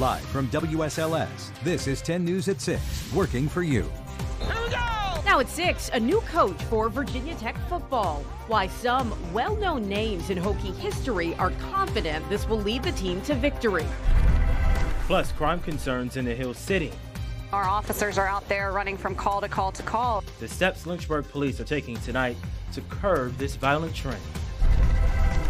Live from WSLS, this is 10 News at 6, working for you. Here we go! Now at 6, a new coach for Virginia Tech football. Why some well-known names in Hokie history are confident this will lead the team to victory. Plus, crime concerns in the Hill City. Our officers are out there running from call to call to call. The steps Lynchburg police are taking tonight to curb this violent trend.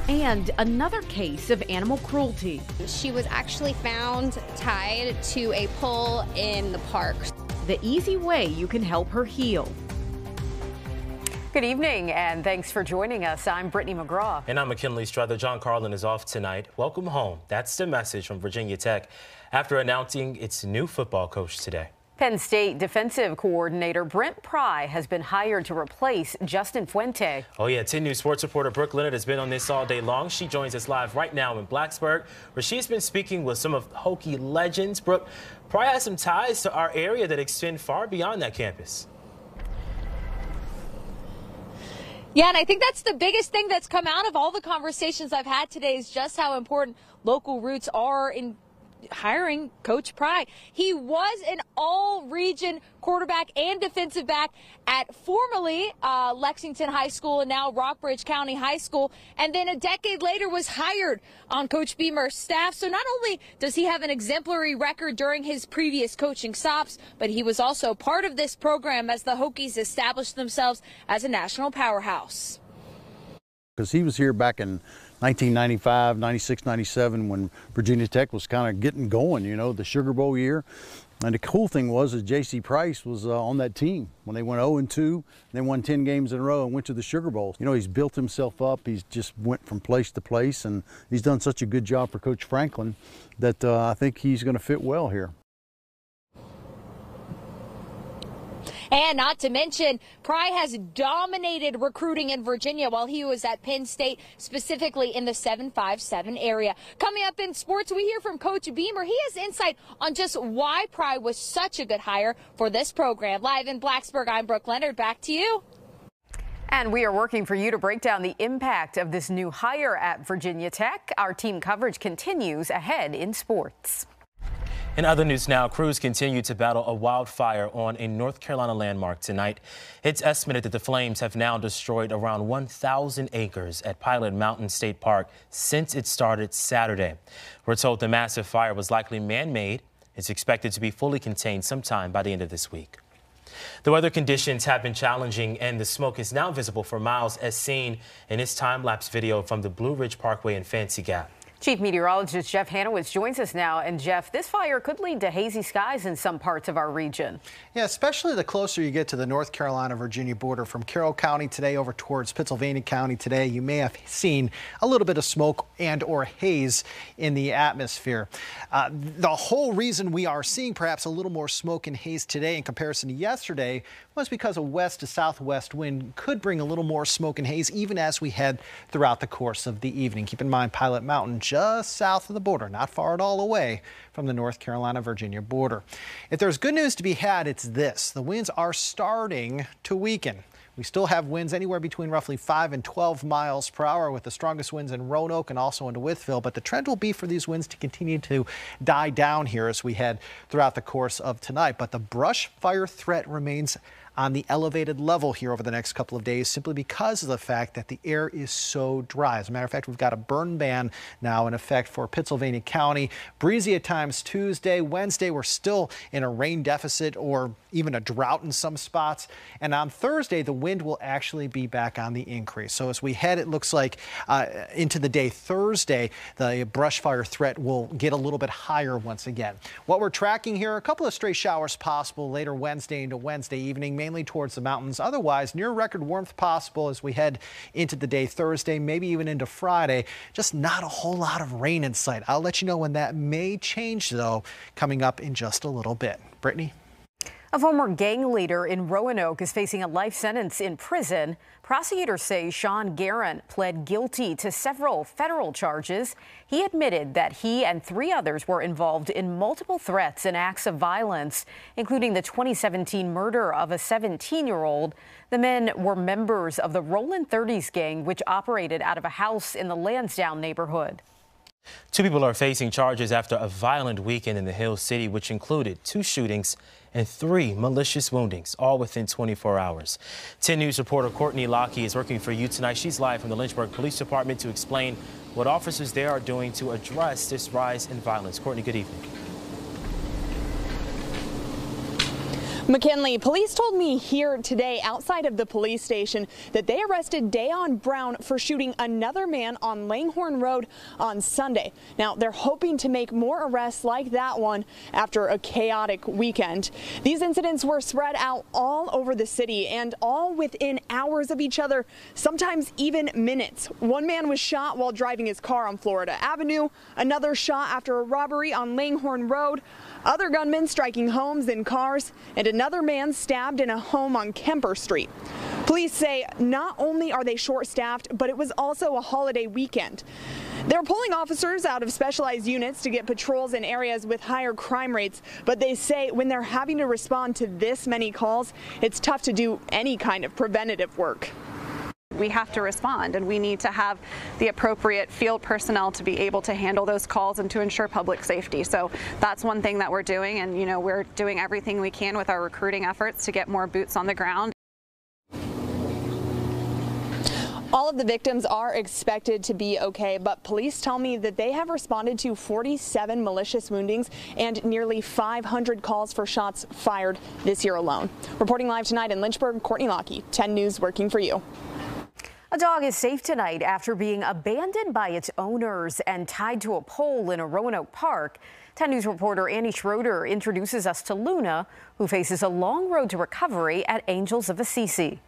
And another case of animal cruelty. She was actually found tied to a pole in the park. The easy way you can help her heal. Good evening, and thanks for joining us. I'm Brittany McGraw. And I'm McKinley Struther. John Carlin is off tonight. Welcome home. That's the message from Virginia Tech after announcing its new football coach today. Penn State defensive coordinator Brent Pry has been hired to replace Justin Fuente. Oh yeah, 10 News sports reporter Brooke Leonard has been on this all day long. She joins us live right now in Blacksburg, where she's been speaking with some of Hokie legends. Brooke, Pry has some ties to our area that extend far beyond that campus. Yeah, and I think that's the biggest thing that's come out of all the conversations I've had today is just how important local roots are in hiring Coach Pry. He was an all-region quarterback and defensive back at formerly Lexington High School and now Rockbridge County High School, and then a decade later was hired on Coach Beamer's staff. So not only does he have an exemplary record during his previous coaching stops, but he was also part of this program as the Hokies established themselves as a national powerhouse. Because he was here back in 1995, 96, 97 when Virginia Tech was kind of getting going, you know, the Sugar Bowl year. And the cool thing was that J.C. Price was on that team when they went 0-2, they won 10 games in a row and went to the Sugar Bowl. You know, he's built himself up. He's just went from place to place, and he's done such a good job for Coach Franklin that I think he's going to fit well here. And not to mention, Pry has dominated recruiting in Virginia while he was at Penn State, specifically in the 757 area. Coming up in sports, we hear from Coach Beamer. He has insight on just why Pry was such a good hire for this program. Live in Blacksburg, I'm Brooke Leonard. Back to you. And we are working for you to break down the impact of this new hire at Virginia Tech. Our team coverage continues ahead in sports. In other news now, crews continue to battle a wildfire on a North Carolina landmark tonight. It's estimated that the flames have now destroyed around 1,000 acres at Pilot Mountain State Park since it started Saturday. We're told the massive fire was likely man-made. It's expected to be fully contained sometime by the end of this week. The weather conditions have been challenging, and the smoke is now visible for miles, as seen in this time-lapse video from the Blue Ridge Parkway in Fancy Gap. Chief Meteorologist Jeff Hanowitz joins us now. And Jeff, this fire could lead to hazy skies in some parts of our region. Yeah, especially the closer you get to the North Carolina-Virginia border. From Carroll County today over towards Pittsylvania County today, you may have seen a little bit of smoke and or haze in the atmosphere. The whole reason we are seeing perhaps a little more smoke and haze today in comparison to yesterday was because a west to southwest wind could bring a little more smoke and haze even as we head throughout the course of the evening. Keep in mind, Pilot Mountain just south of the border, not far at all away from the North Carolina-Virginia border. If there's good news to be had, it's this. The winds are starting to weaken. We still have winds anywhere between roughly 5 and 12 miles per hour, with the strongest winds in Roanoke and also into Wytheville. But the trend will be for these winds to continue to die down here as we head throughout the course of tonight. But the brush fire threat remains on the elevated level here over the next couple of days, simply because of the fact that the air is so dry. As a matter of fact, we've got a burn ban now in effect for Pittsylvania County. Breezy at times Tuesday. Wednesday, we're still in a rain deficit or even a drought in some spots. And on Thursday, the wind will actually be back on the increase. So as we head, it looks like into the day Thursday, the brush fire threat will get a little bit higher once again. What we're tracking here, a couple of stray showers possible later Wednesday into Wednesday evening, mainly towards the mountains. Otherwise, near record warmth possible as we head into the day Thursday, maybe even into Friday. Just not a whole lot of rain in sight. I'll let you know when that may change, though, coming up in just a little bit. Brittany? A former gang leader in Roanoke is facing a life sentence in prison. Prosecutors say Sean Guerin pled guilty to several federal charges. He admitted that he and 3 others were involved in multiple threats and acts of violence, including the 2017 murder of a 17-year-old. The men were members of the Rollin' 30s gang, which operated out of a house in the Lansdowne neighborhood. Two people are facing charges after a violent weekend in the Hill City, which included 2 shootings and 3 malicious woundings, all within 24 hours. 10 News reporter Courtney Lockie is working for you tonight. She's live from the Lynchburg Police Department to explain what officers there are doing to address this rise in violence. Courtney, good evening. McKinley, police told me here today outside of the police station that they arrested Dayon Brown for shooting another man on Langhorne Road on Sunday. Now, they're hoping to make more arrests like that one after a chaotic weekend. These incidents were spread out all over the city and all within hours of each other, sometimes even minutes. One man was shot while driving his car on Florida Avenue, another shot after a robbery on Langhorne Road, other gunmen striking homes and cars, and another man stabbed in a home on Kemper Street. Police say not only are they short-staffed, but it was also a holiday weekend. They're pulling officers out of specialized units to get patrols in areas with higher crime rates, but they say when they're having to respond to this many calls, it's tough to do any kind of preventative work. We have to respond, and we need to have the appropriate field personnel to be able to handle those calls and to ensure public safety. So that's one thing that we're doing, and we're doing everything we can with our recruiting efforts to get more boots on the ground. All of the victims are expected to be okay, but police tell me that they have responded to 47 malicious woundings and nearly 500 calls for shots fired this year alone. Reporting live tonight in Lynchburg, Courtney Lockie, 10 News working for you. A dog is safe tonight after being abandoned by its owners and tied to a pole in a Roanoke park. 10 News reporter Annie Schroeder introduces us to Luna, who faces a long road to recovery at Angels of Assisi.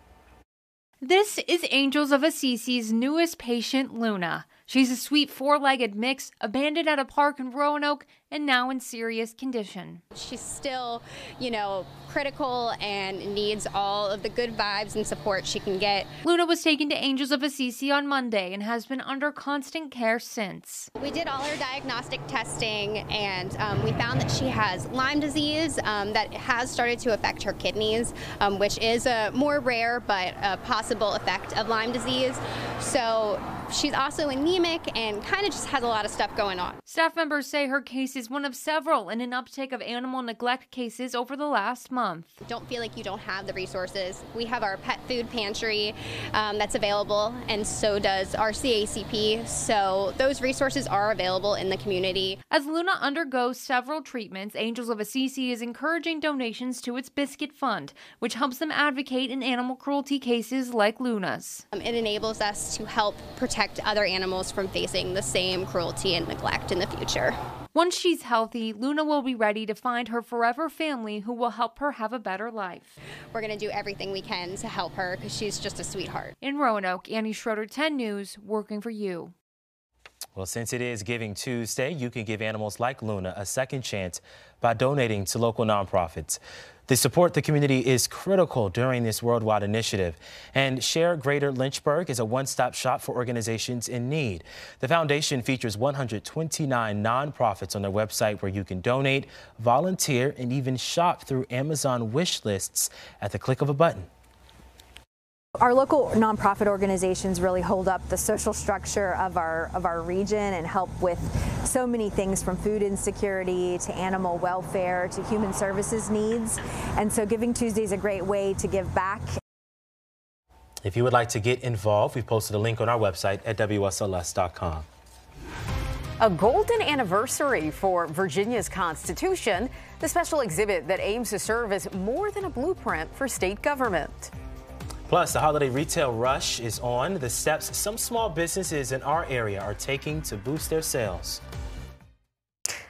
This is Angels of Assisi's newest patient, Luna. She's a sweet 4-legged mix, abandoned at a park in Roanoke and now in serious condition. She's still, critical and needs all of the good vibes and support she can get. Luna was taken to Angels of Assisi on Monday and has been under constant care since. We did all her diagnostic testing, and we found that she has Lyme disease that has started to affect her kidneys, which is a more rare but a possible effect of Lyme disease. So she's also anemic and kind of just has a lot of stuff going on. Staff members say her case is one of several in an uptick of animal neglect cases over the last month. Don't feel like you don't have the resources. We have our pet food pantry that's available, and so does our CACP. So those resources are available in the community. As Luna undergoes several treatments, Angels of Assisi is encouraging donations to its Biscuit Fund, which helps them advocate in animal cruelty cases like Luna's. It enables us to help protect other animals from facing the same cruelty and neglect in the future. Once she's healthy, Luna will be ready to find her forever family who will help her have a better life. We're going to do everything we can to help her because she's just a sweetheart. In Roanoke, Annie Schroeder, 10 News, working for you. Well, since it is Giving Tuesday, you can give animals like Luna a second chance by donating to local nonprofits. The support the community is critical during this worldwide initiative. And Share Greater Lynchburg is a one-stop shop for organizations in need. The foundation features 129 nonprofits on their website where you can donate, volunteer, and even shop through Amazon wish lists at the click of a button. Our local nonprofit organizations really hold up the social structure of our region and help with so many things from food insecurity to animal welfare to human services needs. And so Giving Tuesday is a great way to give back. If you would like to get involved, we've posted a link on our website at WSLS.com. A golden anniversary for Virginia's Constitution, the special exhibit that aims to serve as more than a blueprint for state government. Plus, the holiday retail rush is on. The steps some small businesses in our area are taking to boost their sales.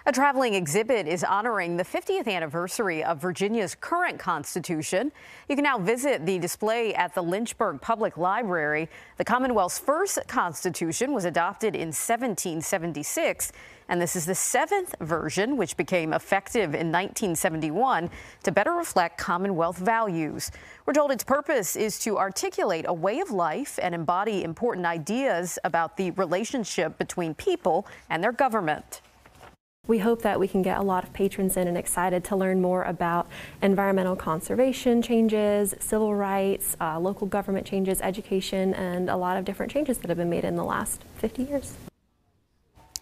A traveling exhibit is honoring the 50th anniversary of Virginia's current Constitution. You can now visit the display at the Lynchburg Public Library. The Commonwealth's first Constitution was adopted in 1776. And this is the 7th version, which became effective in 1971 to better reflect Commonwealth values. We're told its purpose is to articulate a way of life and embody important ideas about the relationship between people and their government. We hope that we can get a lot of patrons in and excited to learn more about environmental conservation changes, civil rights, local government changes, education, and a lot of different changes that have been made in the last 50 years.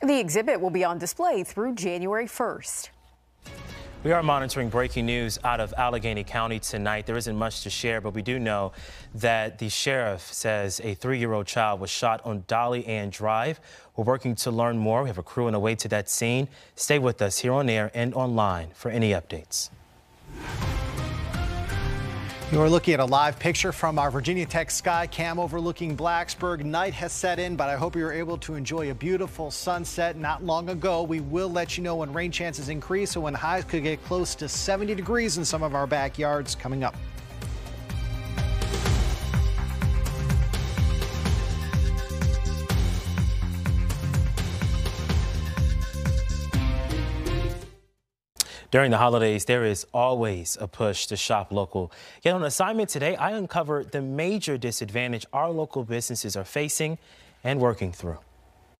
The exhibit will be on display through January 1st. We are monitoring breaking news out of Allegheny County tonight. There isn't much to share, but we do know that the sheriff says a 3-year-old child was shot on Dolly Ann Drive. We're working to learn more. We have a crew on the way to that scene. Stay with us here on air and online for any updates. You're looking at a live picture from our Virginia Tech sky cam overlooking Blacksburg. Night has set in, but I hope you were able to enjoy a beautiful sunset not long ago. We will let you know when rain chances increase and when highs could get close to 70 degrees in some of our backyards coming up. During the holidays, there is always a push to shop local. Yet on assignment today, I uncovered the major disadvantage our local businesses are facing and working through.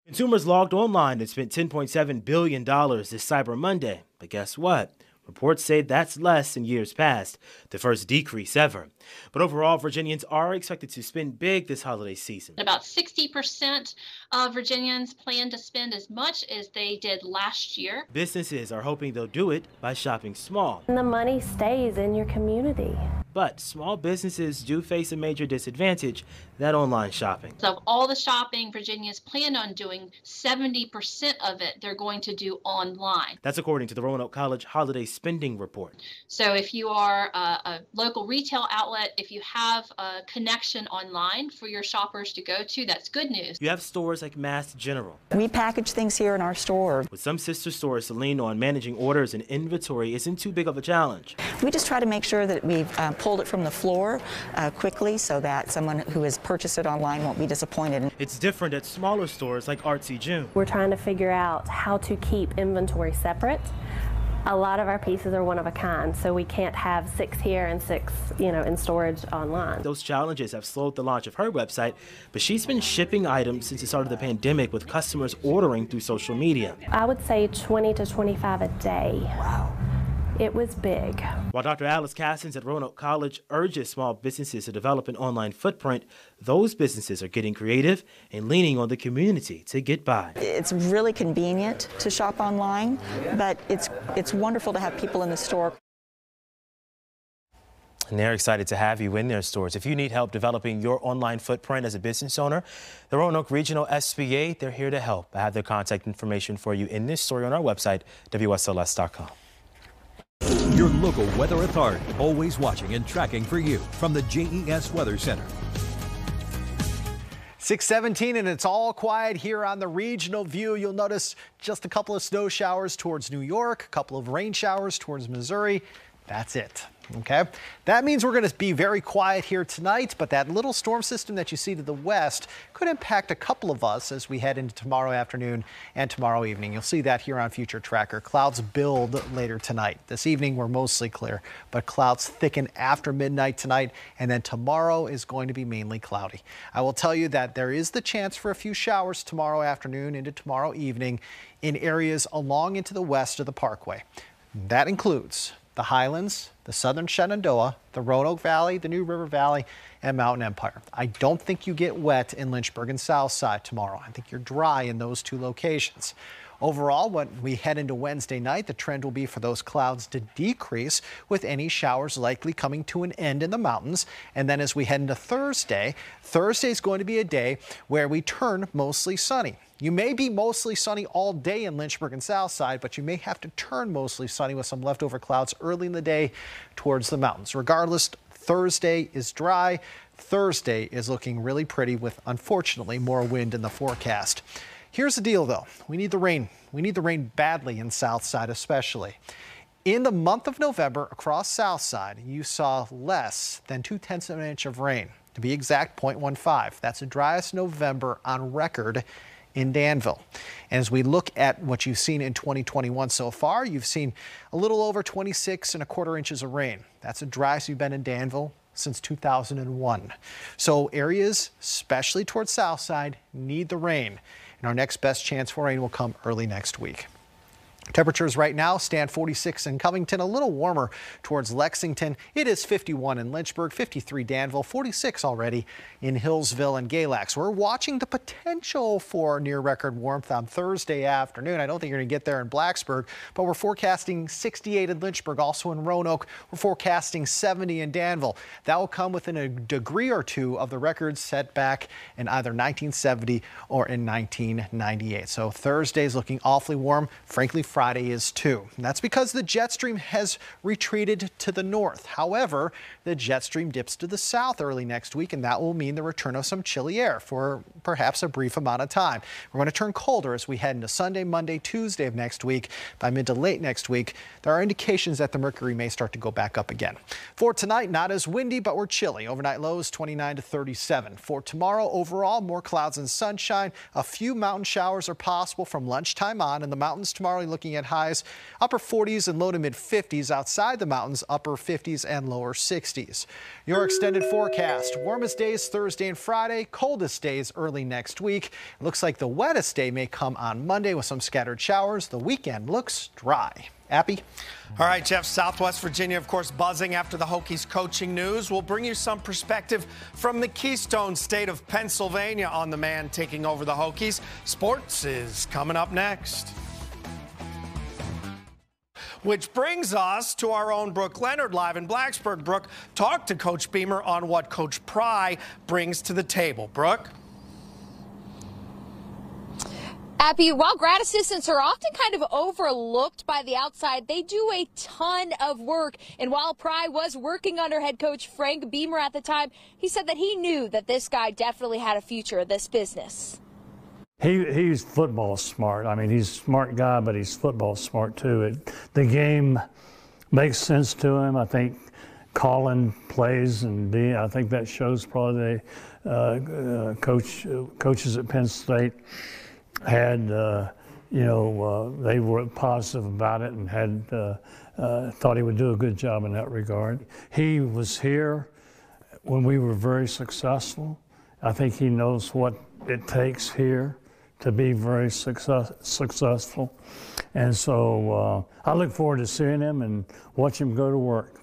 Consumers logged online and spent $10.7 billion this Cyber Monday. But guess what? Reports say that's less than years past, the first decrease ever. But overall, Virginians are expected to spend big this holiday season. About 60% of Virginians plan to spend as much as they did last year. Businesses are hoping they'll do it by shopping small. And the money stays in your community. But small businesses do face a major disadvantage, that online shopping. So of all the shopping Virginians plan on doing, 70% of it they're going to do online. That's according to the Roanoke College Holiday Spending Report. So if you are a local retail outlet, if you have a connection online for your shoppers to go to, that's good news. You have stores like Mass General. We package things here in our store. With some sister stores to lean on, managing orders and inventory isn't too big of a challenge. We just try to make sure that we've pulled it from the floor quickly so that someone who has purchased it online won't be disappointed. It's different at smaller stores like Artsy June. We're trying to figure out how to keep inventory separate. A lot of our pieces are one of a kind, so we can't have 6 here and 6, in storage online. Those challenges have slowed the launch of her website, but she's been shipping items since the start of the pandemic with customers ordering through social media. I would say 20 to 25 a day. Wow. It was big. While Dr. Alice Cassins at Roanoke College urges small businesses to develop an online footprint, those businesses are getting creative and leaning on the community to get by. It's really convenient to shop online, but it's wonderful to have people in the store. And they're excited to have you in their stores. If you need help developing your online footprint as a business owner, the Roanoke Regional SBA, they're here to help. I have their contact information for you in this story on our website, WSLS.com. Your local weather authority, always watching and tracking for you from the JES Weather Center. 6:17 and it's all quiet here on the regional view. You'll notice just a couple of snow showers towards New York, a couple of rain showers towards Missouri. That's it. Okay, that means we're going to be very quiet here tonight, but that little storm system that you see to the west could impact a couple of us as we head into tomorrow afternoon and tomorrow evening. You'll see that here on Future Tracker. Clouds build later tonight. This evening we're mostly clear, but clouds thicken after midnight tonight, and then tomorrow is going to be mainly cloudy. I will tell you that there is the chance for a few showers tomorrow afternoon into tomorrow evening in areas along into the west of the Parkway. That includes the Highlands, the Southern Shenandoah, the Roanoke Valley, the New River Valley, and Mountain Empire. I don't think you get wet in Lynchburg and Southside tomorrow. I think you're dry in those two locations. Overall, when we head into Wednesday night, the trend will be for those clouds to decrease, with any showers likely coming to an end in the mountains. And then as we head into Thursday, Thursday is going to be a day where we turn mostly sunny. You may be mostly sunny all day in Lynchburg and Southside, but you may have to turn mostly sunny with some leftover clouds early in the day towards the mountains. Regardless, Thursday is dry. Thursday is looking really pretty with, unfortunately, more wind in the forecast. Here's the deal, though. We need the rain. We need the rain badly in Southside especially. In the month of November across Southside, you saw less than 0.2 of an inch of rain. To be exact, 0.15. That's the driest November on record in Danville. And as we look at what you've seen in 2021 so far, you've seen a little over 26¼ inches of rain. That's the driest you've been in Danville since 2001. So areas, especially towards Southside, need the rain. And our next best chance for rain will come early next week. Temperatures right now stand 46 in Covington, a little warmer towards Lexington. It is 51 in Lynchburg, 53 Danville, 46 already in Hillsville and Galax. We're watching the potential for near record warmth on Thursday afternoon. I don't think you're going to get there in Blacksburg, but we're forecasting 68 in Lynchburg, also in Roanoke. We're forecasting 70 in Danville. That will come within a degree or two of the records set back in either 1970 or in 1998. So Thursday's looking awfully warm. Frankly, Friday is too. And that's because the jet stream has retreated to the north. However, the jet stream dips to the south early next week, and that will mean the return of some chilly air for perhaps a brief amount of time. We're going to turn colder as we head into Sunday, Monday, Tuesday of next week. By mid to late next week, there are indications that the mercury may start to go back up again. For tonight, not as windy, but we're chilly. Overnight lows 29 to 37. For tomorrow, overall, more clouds and sunshine. A few mountain showers are possible from lunchtime on. In the mountains tomorrow, looking at highs upper 40s and low to mid 50s. Outside the mountains, upper 50s and lower 60s. Your extended forecast: warmest days Thursday and Friday, coldest days early next week. It looks like the wettest day may come on Monday with some scattered showers. The weekend looks dry. Appy? All right, Jeff, Southwest Virginia, of course, buzzing after the Hokies coaching news. We'll bring you some perspective from the Keystone State of Pennsylvania on the man taking over the Hokies. Sports is coming up next. Which brings us to our own Brooke Leonard live in Blacksburg. Brooke, talk to Coach Beamer on what Coach Pry brings to the table. Brooke? Abby, while grad assistants are often kind of overlooked by the outside, they do a ton of work. And while Pry was working under head coach Frank Beamer at the time, he said that he knew that this guy definitely had a future in this business. He's football smart. I mean, he's a smart guy, but he's football smart too. The game makes sense to him. I think calling plays and I think that shows probably the coaches at Penn State had, they were positive about it and had thought he would do a good job in that regard. He was here when we were very successful. I think he knows what it takes here to be very successful. And so I look forward to seeing him and watch him go to work.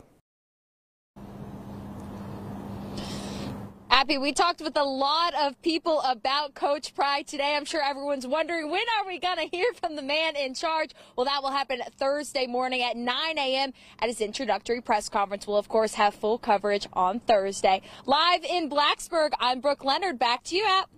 Abby, we talked with a lot of people about Coach Pry today. I'm sure everyone's wondering, when are we going to hear from the man in charge? Well, that will happen Thursday morning at 9 a.m. at his introductory press conference. We'll, of course, have full coverage on Thursday. Live in Blacksburg, I'm Brooke Leonard. Back to you, App.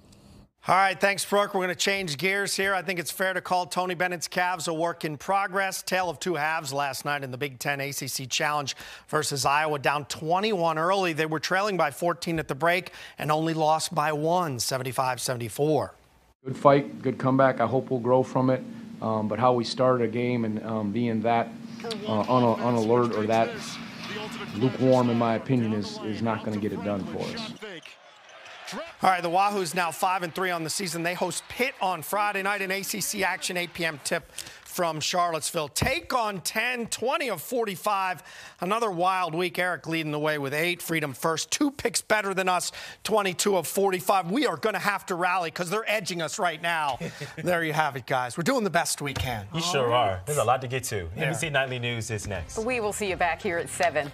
All right, thanks, Brooke. We're going to change gears here. I think it's fair to call Tony Bennett's Cavs a work in progress. Tale of two halves last night in the Big Ten ACC Challenge versus Iowa. Down 21 early. They were trailing by 14 at the break and only lost by 1, 75-74. Good fight, good comeback. I hope we'll grow from it. But how we started a game and being that unalert or that lukewarm, in my opinion, is not going to get it done for us. All right, the Wahoos now 5-3 on the season. They host Pitt on Friday night in ACC action, 8 p.m. tip from Charlottesville. Take on 10, 20 of 45. Another wild week. Eric leading the way with 8. Freedom first. 2 picks better than us, 22 of 45. We are going to have to rally because they're edging us right now. There you have it, guys. We're doing the best we can. You sure are. There's a lot to get to. NBC Nightly News is next. We will see you back here at 7.